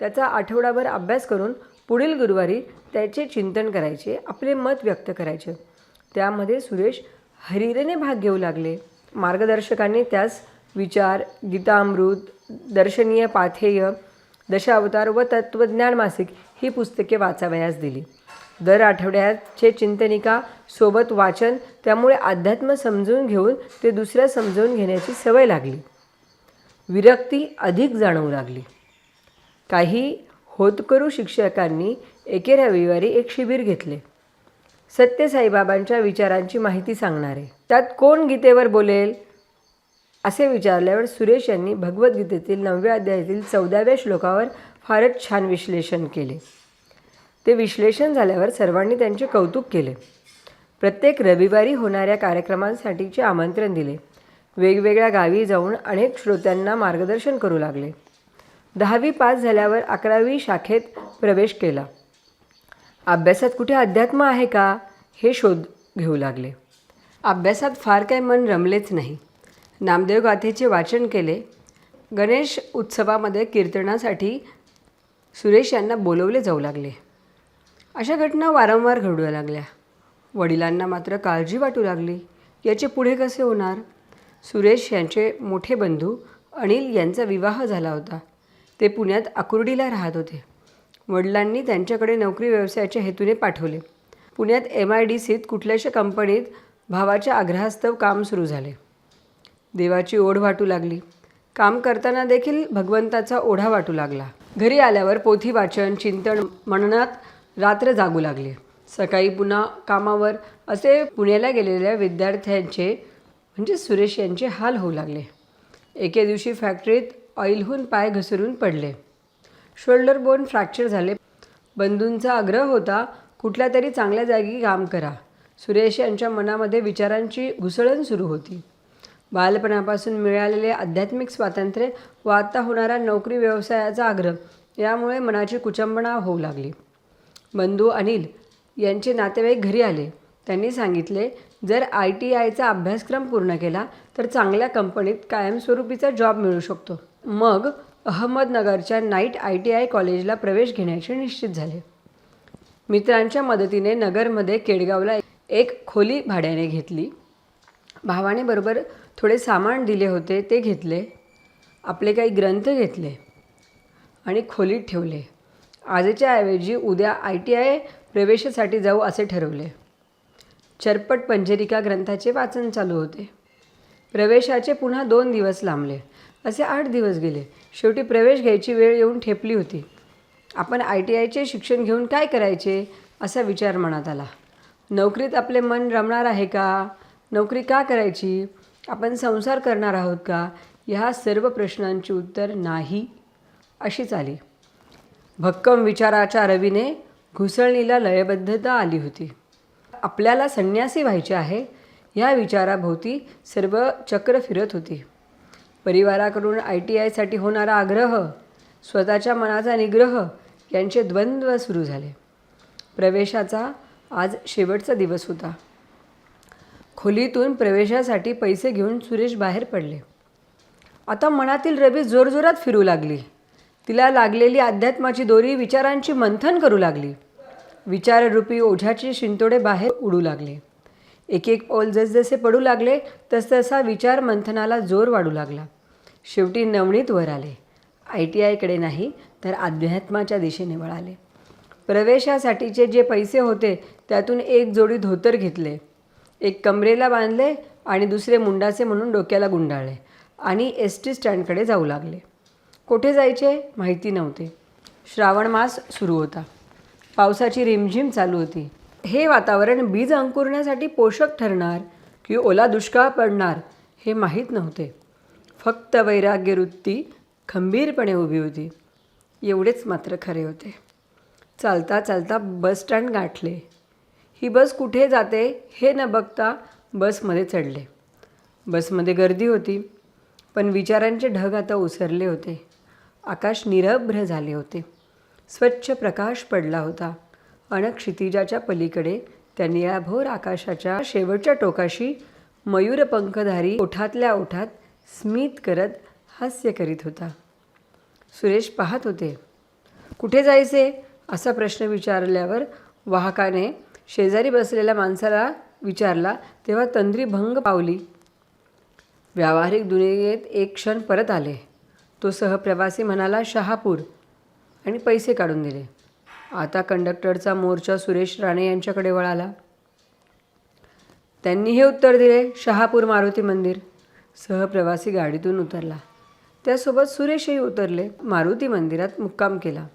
त्याचा आठवडाभर अभ्यास करून पुढील गुरुवारी त्याचे चिंतन करायचे, आपले मत व्यक्त करायचे. त्यामध्ये सुरेश हरीरीने भाग घेऊ लागले. मार्गदर्शकांनी त्यास विचार, गीतामृत, दर्शनीय पाथेय, दशावतार व तत्त्वज्ञान मासिक ही पुस्तके वाचावयास दिली. दर आठवड्याचे चिंतनिका सोबत वाचन, त्यामुळे अध्यात्म समजून घेऊन ते दुसऱ्या समजून घेण्याची सवय लागली. विरक्ती अधिक जाणवू लागली. काही होतकरू शिक्षकांनी एके रविवारी एक शिबिर घेतले. सत्य साईबाबांच्या विचारांची माहिती सांगणारे. त्यात कोण गीतेवर बोलेल असे विचारल्यावर सुरेश यांनी भगवद्गीतेतील 9व्या अध्यायातील 14व्या श्लोकावर फारच छान विश्लेषण केले. ते विश्लेषण झाल्यावर सर्वांनी त्यांचे कौतुक केले. प्रत्येक रविवारी होणाऱ्या कार्यक्रमांसाठीचे आमंत्रण दिले. वेगवेगळ्या गावी जाऊन अनेक श्रोत्यांना मार्गदर्शन करू लागले. 10वी पास झाल्यावर 11वी शाखेत प्रवेश केला. अभ्यासात कुठे अध्यात्म आहे का हे शोध घेऊ लागले. अभ्यासात फार काही मन रमलेच नाही. नामदेव गाथेचे वाचन केले. गणेश उत्सवामध्ये कीर्तनासाठी सुरेश यांना बोलवले जाऊ लागले. अशा घटना वारंवार घडू लागल्या. वडिलांना मात्र काळजी वाटू लागली. याचे पुढे कसे होणार? सुरेश यांचे मोठे बंधू अनिल यांचा विवाह झाला होता. ते पुण्यात आकुर्डीला राहत होते. वडिलांनी त्यांच्याकडे नोकरी व्यवसायाच्या हेतूने पाठवले. पुण्यात MIDCत कुठल्याशा कंपनीत भावाच्या आग्रहास्तव काम सुरू झाले. देवाची ओढ वाटू लागली. काम करताना देखील भगवंताचा ओढा वाटू लागला. घरी आल्यावर पोथी वाचन, चिंतन, मननात रात्र जागू लागले. सकाळी पुन्हा कामावर असे पुण्याला गेलेल्या विद्यार्थ्यांचे म्हणजे सुरेश यांचे हाल होऊ लागले. एके दिवशी फॅक्टरीत ऑइलहून पाय घसरून पडले. शोल्डर बोन फ्रॅक्चर झाले. बंधूंचा आग्रह होता, कुठल्या तरी चांगल्या जागी काम करा. सुरेश यांच्या मनामध्ये विचारांची घुसळण सुरू होती. बालपणापासून मिळालेले आध्यात्मिक स्वातंत्र्य व आता होणारा नोकरी व्यवसायाचा आग्रह यामुळे मनाची कुचंबणा होऊ लागली. बंधू अनिल यांचे नातेवाईक घरी आले. त्यांनी सांगितले, जर ITIचा अभ्यासक्रम पूर्ण केला तर चांगल्या कंपनीत कायमस्वरूपीचा जॉब मिळू शकतो. मग अहमदनगरच्या नाईट ITI कॉलेजला प्रवेश घेण्याचे निश्चित झाले. मित्रांच्या मदतीने नगरमध्ये केडगावला एक खोली भाड्याने घेतली. भावाने बरोबर थोडे सामान दिले होते ते घेतले. आपले काही ग्रंथ घेतले आणि खोलीत ठेवले. आजच्या ऐवजी उद्या ITI प्रवेशासाठी जाऊ असे ठरवले. चरपट पंजरिका ग्रंथाचे वाचन चालू होते. प्रवेशाचे पुन्हा 2 दिवस लांबले. असे 8 दिवस गेले. शेवटी प्रवेश घ्यायची वेळ येऊन ठेपली होती. आपण ITIचे शिक्षण घेऊन काय करायचे असा विचार मनात आला. नोकरीत आपले मन रमणार आहे का? नोकरी का करायची? आपण संसार करणार आहोत का? ह्या सर्व प्रश्नांची उत्तर नाही अशीच आली. भक्कम विचाराच्या रवीने घुसळणीला लयबद्धता आली होती. आपल्याला संन्यासी व्हायचे आहे ह्या विचाराभोवती सर्व चक्र फिरत होती. परिवाराकडून ITIसाठी होणारा आग्रह, स्वतःच्या मनाचा निग्रह यांचे द्वंद्व सुरू झाले. प्रवेशाचा आज शेवटचा दिवस होता. खोलीतून प्रवेशासाठी पैसे घेऊन सुरेश बाहेर पडले. आता मनातील रवी जोरजोरात फिरू लागली. तिला लागलेली अध्यात्माची दोरी विचारांची मंथन करू लागली. विचाररूपी ओझ्याचे शिंतोडे बाहेर उडू लागले. एक एक पाऊल जसजसे पडू लागले तसतसा विचार मंथनाला जोर वाढू लागला. शेवटी नवनीत वर आले. ITIकडे नाही तर अध्यात्माच्या दिशेने वळाले. प्रवेशासाठीचे जे पैसे होते त्यातून एक जोडी धोतर घेतले, एक कमरेला बांधले आणि दुसरे मुंडासे म्हणून डोक्याला गुंडाळले आणि ST स्टँडकडे जाऊ लागले. कोठे जायचे माहिती नव्हते. श्रावण मास सुरू होता. पावसाची रिमझिम चालू होती. हे वातावरण बीज अंकुरण्यासाठी पोषक ठरणार की ओला दुष्काळ पडणार हे माहीत नव्हते. फक्त वैराग्य वृत्ती खंबीरपणे उभी होती एवढेच मात्र खरे होते. चालता चालता बस स्टँड गाठले. ही बस कुठे जाते हे न बघता बसमध्ये चढले. बसमध्ये गर्दी होती, पण विचारांचे ढग आता ओसरले होते. आकाश निरभ्र झाले होते. स्वच्छ प्रकाश पडला होता आणि क्षितिजाच्या पलीकडे त्या निळाभोर आकाशाच्या शेवटच्या टोकाशी मयूरपंखधारी ओठातल्या ओठात स्मित करत हास्य करीत होता. सुरेश पाहत होते. कुठे जायचे असा प्रश्न विचारल्यावर वाहकाने शेजारी बसलेल्या माणसाला विचारला तेव्हा तंद्री भंग पावली. व्यावहारिक दुनियेत एक क्षण परत आले. तो सहप्रवासी म्हणाला शहापूर आणि पैसे काढून दिले. आता कंडक्टरचा मोर्चा सुरेश राणे यांच्याकडे वळाला. त्यांनी हे उत्तर दिले शहापूर मारुती मंदिर. सहप्रवासी गाडीतून उतरला. त्यासोबत सुरेशही उतरले. मारुती मंदिरात मुक्काम केला.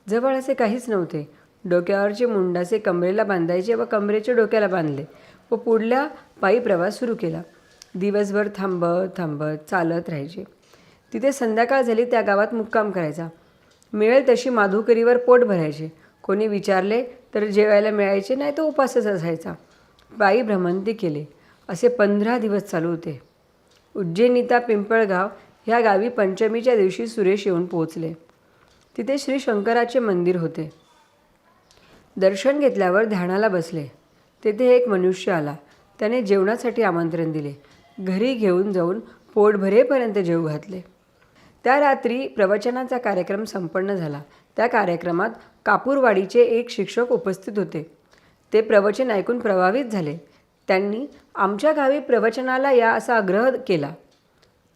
जवळ असे काहीच नव्हते. डोक्यावरचे मुंडासे कमरेला बांधायचे व कमरेचे डोक्याला बांधले व पुढल्या पायी प्रवास सुरू केला. दिवसभर थांबत थांबत चालत राहायचे. तिथे संध्याकाळ झाली त्या गावात मुक्काम करायचा. मिळेल तशी माधुकरीवर पोट भरायचे. कोणी विचारले तर जेवायला मिळायचे, नाही तर उपासच असायचा. पायी भ्रमंती केले. असे 15 दिवस चालू होते. उज्जैनीता पिंपळगाव ह्या गावी पंचमीच्या दिवशी सुरेश येऊन पोहोचले. तिथे श्री शंकराचे मंदिर होते. दर्शन घेतल्यावर ध्यानाला बसले. तेथे एक मनुष्य आला. त्याने जेवणासाठी आमंत्रण दिले. घरी घेऊन जाऊन पोट भरेपर्यंत जेवू घातले. त्या रात्री प्रवचनाचा कार्यक्रम संपन्न झाला. त्या कार्यक्रमात कापूरवाडीचे एक शिक्षक उपस्थित होते. ते प्रवचन ऐकून प्रभावित झाले. त्यांनी आमच्या गावी प्रवचनाला या असा आग्रह केला.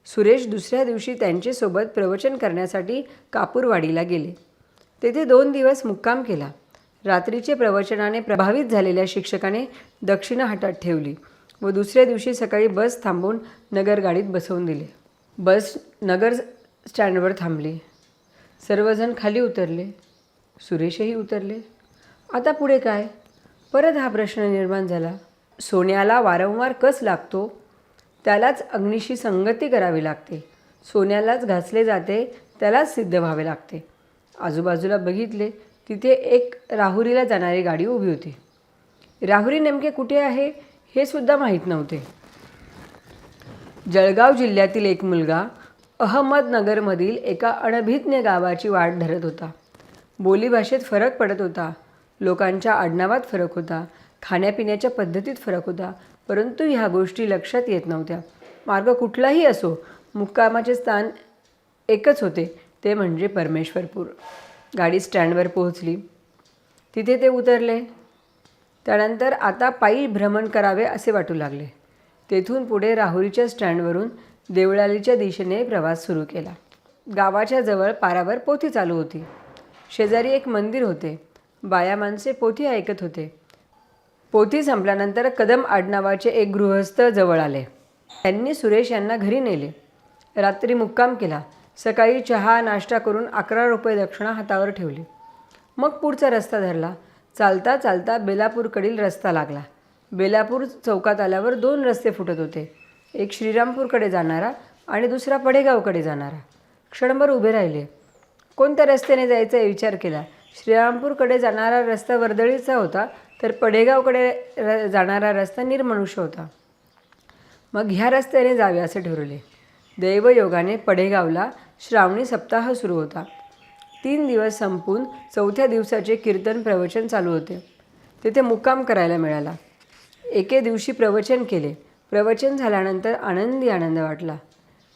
सुरेश दुसऱ्या दिवशी त्यांच्यासोबत प्रवचन करण्यासाठी कापूरवाडीला गेले. तेथे 2 दिवस मुक्काम केला. रात्रीचे प्रवचनाने प्रभावित झालेल्या शिक्षकाने दक्षिणा हातात ठेवली व दुसऱ्या दिवशी सकाळी बस थांबवून नगर गाडीत बसवून दिले. बस नगर स्टँडवर थांबली. सर्वजण खाली उतरले. सुरेशही उतरले. आता पुढे काय? परत हा प्रश्न निर्माण झाला. सोन्याला वारंवार कस लागतो, त्यालाच अग्नीशी संगती करावी लागते. सोन्यालाच घासले जाते, त्यालाच सिद्ध व्हावे लागते. आजूबाजूला बघितले. तिथे एक राहुरीला जाणारी गाडी उभी होती. राहुरी नेमके कुठे आहे हे सुद्धा माहीत नव्हते. जळगाव जिल्ह्यातील एक मुलगा अहमदनगरमधील एका अनभिज्ञ गावाची वाट धरत होता. बोलीभाषेत फरक पडत होता. लोकांच्या आडनावात फरक होता. खाण्यापिण्याच्या पद्धतीत फरक होता. परंतु ह्या गोष्टी लक्षात येत नव्हत्या. मार्ग कुठलाही असो, मुक्कामाचे स्थान एकच होते, ते म्हणजे परमेश्वरपूर. गाडी स्टँडवर पोहोचली. तिथे ते उतरले. त्यानंतर आता पायी भ्रमण करावे असे वाटू लागले. तेथून पुढे राहुरीच्या स्टँडवरून देवळालीच्या दिशेने प्रवास सुरू केला. गावाच्या जवळ पारावर पोथी चालू होती. शेजारी एक मंदिर होते. बाया माणसे पोथी ऐकत होते. पोथी संपल्यानंतर कदम आडनावाचे एक गृहस्थ जवळ आले. त्यांनी सुरेश यांना घरी नेले. रात्री मुक्काम केला. सकाळी चहा नाश्ता करून 11 रुपये दक्षिणा हातावर ठेवली. मग पुढचा रस्ता धरला. चालता चालता बेलापूरकडील रस्ता लागला. बेलापूर चौकात आल्यावर 2 रस्ते फुटत होते. एक श्रीरामपूरकडे जाणारा आणि दुसरा पडेगावकडे जाणारा. क्षणभर उभे राहिले. कोणत्या रस्त्याने जायचा विचार केला. श्रीरामपूरकडे जाणारा रस्ता वर्दळीचा होता, तर पडेगावकडे जाणारा रस्ता निर्मनुष्य होता. मग ह्या रस्त्याने जावे असे ठरवले. दैवयोगाने पडेगावला श्रावणी सप्ताह सुरू होता. 3 दिवस संपून 4थ्या दिवसाचे कीर्तन प्रवचन चालू होते. तेथे मुक्काम करायला मिळाला. एके दिवशी प्रवचन केले. प्रवचन झाल्यानंतर आनंद वाटला.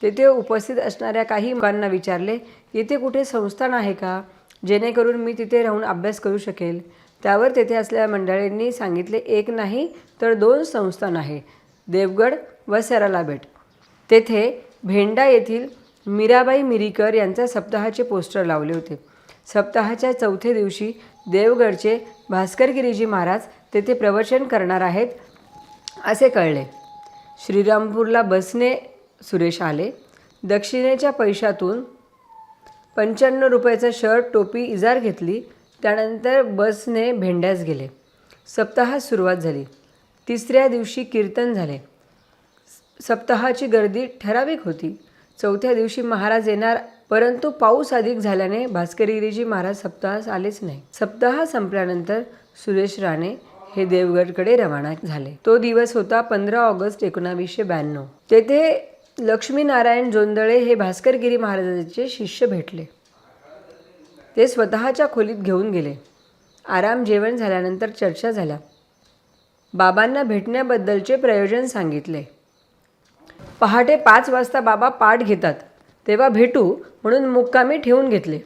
तेथे उपस्थित असणाऱ्या काही लोकांना विचारले, येथे कुठे संस्थान आहे का, जेणेकरून मी तिथे राहून अभ्यास करू शकेल. त्यावर तेथे असलेल्या मंडळींनी सांगितले, 1 नाही तर 2 संस्थान आहे, देवगड व सराला बेट. तेथे भेंडा येथील मीराबाई मिरीकर यांचा सप्ताहाचे पोस्टर लावले होते. सप्ताहाच्या 4थ्या दिवशी देवगडचे भास्करगिरीजी महाराज तेथे प्रवचन करणार आहेत असे कळले. श्रीरामपूरला बसने सुरेश आले. दक्षिणेच्या पैशातून 95 रुपयाचा शर्ट, टोपी, इजार घेतली. त्यानंतर बसने भेंड्यास गेले. सप्ताहास सुरुवात झाली. 3ऱ्या दिवशी कीर्तन झाले. सप्ताहाची गर्दी ठराविक होती. 4थ्या दिवशी महाराज येणार, परंतु पाऊस अधिक झाल्याने भास्करगिरीजी महाराज सप्ताहास आलेच नाही. सप्ताह संपल्यानंतर सुरेश राणे हे देवगडकडे रवाना झाले. तो दिवस होता 15 ऑगस्ट 1992. तेथे लक्ष्मीनारायण जोंदळे हे भास्करगिरी महाराजांचे शिष्य भेटले. ते स्वतःच्या खोलीत घेऊन गेले. आराम जेवण झाल्यानंतर चर्चा झाल्या. बाबांना भेटण्याबद्दलचे प्रयोजन सांगितले. पहाटे 5 वाजता बाबा पाठ घेतात, तेव्हा भेटू म्हणून मुक्कामी ठेवून घेतले.